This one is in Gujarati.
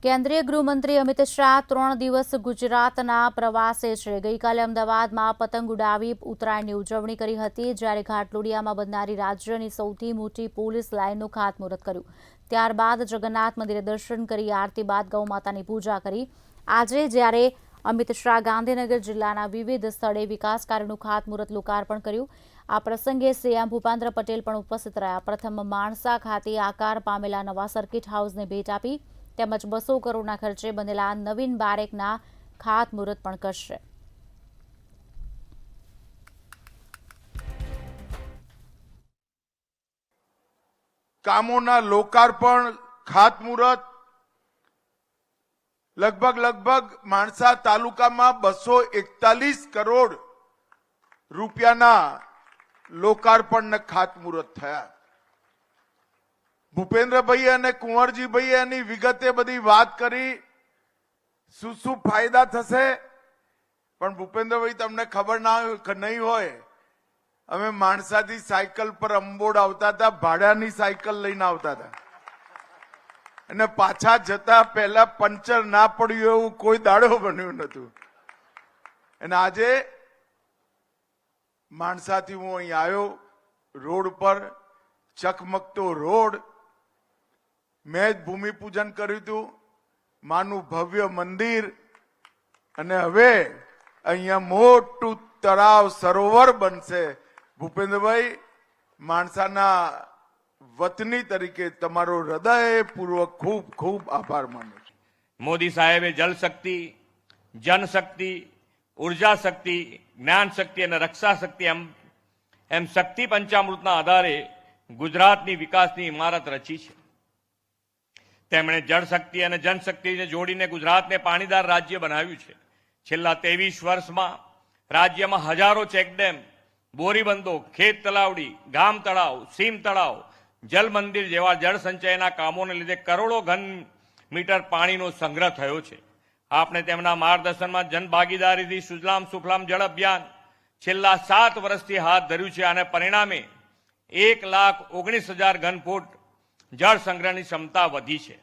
કેન્દ્રીય ગૃહમંત્રી અમિત શાહ 3 દિવસ ગુજરાતના પ્રવાસે છે। ગઈકાલે અમદાવાદમાં પતંગ ઉડાવી ઉત્તરાયણની ઉજવણી કરી હતી, જ્યારે ઘાટલોડિયામાં બનનારી રાજ્યની સૌથી મોટી પોલીસ લાઇનનું ખાતમુહૂર્ત કર્યું। ત્યારબાદ જગન્નાથ મંદિરે દર્શન કરી આરતી બાદ ગૌમાતાની પૂજા કરી। આજે જ્યારે અમિત શાહ ગાંધીનગર જિલ્લાના વિવિધ સ્થળે વિકાસ કાર્યોનું ખાતમુહૂર્ત લોકાર્પણ કર્યું। આ પ્રસંગે સીએમ ભૂપેન્દ્ર પટેલ પણ ઉપસ્થિત રહ્યા। પ્રથમ માણસા ખાતે આકાર પામેલા નવા સર્કિટ હાઉસને ભેટ આપી તેમજ 200 કરોડના ખર્ચે બનેલા નવીન બારેકના ખાતમુહૂર્ત પણ કરશે। કામોના લોકાર્પણ ખાતમુહૂર્ત લગભગ માણસા તાલુકામાં 241 કરોડ રૂપિયાના લોકાર્પણ ખાતમુહૂર્ત થયા। ભૂપેન્દ્રભાઈ અને કુંવરજીભાઈ એની વિગતે બધી વાત કરી, શું ફાયદા થશે। પણ ભૂપેન્દ્રભાઈ તમને ખબર નહીં હોય, અમે માણસાથી સાયકલ પર અંબોડ આવતા હતા, ભાડાની સાયકલ લઈને આવતા હતા અને પાછા જતા પહેલા પંચર ના પડ્યું એવું કોઈ દાડો બન્યું નતું। અને આજે માણસાથી હું અહીં આવ્યો, રોડ પર ચકમકતો રોડ, મેં જ ભૂમિપૂજન કર્યું હતું, માનું ભવ્ય મંદિર, અને હવે અહીંયા મોટું તળાવ સરોવર બનશે। ભૂપેન્દ્રભાઈ, માણસાના વતની તરીકે તમારો હૃદયપૂર્વક ખૂબ ખૂબ આભાર માનું છું। મોદી સાહેબે જલ શક્તિ, જનશક્તિ, ઉર્જા શક્તિ, જ્ઞાન શક્તિ અને રક્ષા શક્તિ એમ શક્તિ પંચામૃતના આધારે ગુજરાતની વિકાસની ઇમારત રચી છે। તેમણે જળ શક્તિ અને જનશક્તિને જોડીને ગુજરાતને પાણીદાર રાજ્ય બનાવ્યું છે। છેલ્લા 23 વર્ષમાં રાજ્યમાં હજારો ચેકડેમ, બોરીબંધો, ખેત તલાવડી, ગામ તળાવ, સીમ તળાવ, જલ મંદિર જેવા જળ સંચયના કામોને લીધે કરોડો ઘન મીટર પાણીનો સંગ્રહ થયો છે। આપણે તેમના માર્ગદર્શનમાં જનભાગીદારીથી સુજલામ સુફલામ જળ અભિયાન છેલ્લા 7 વર્ષથી હાથ ધર્યું છે અને પરિણામે 1,19,000 ઘન ફૂટ જળ સંગ્રહની ક્ષમતા વધી છે।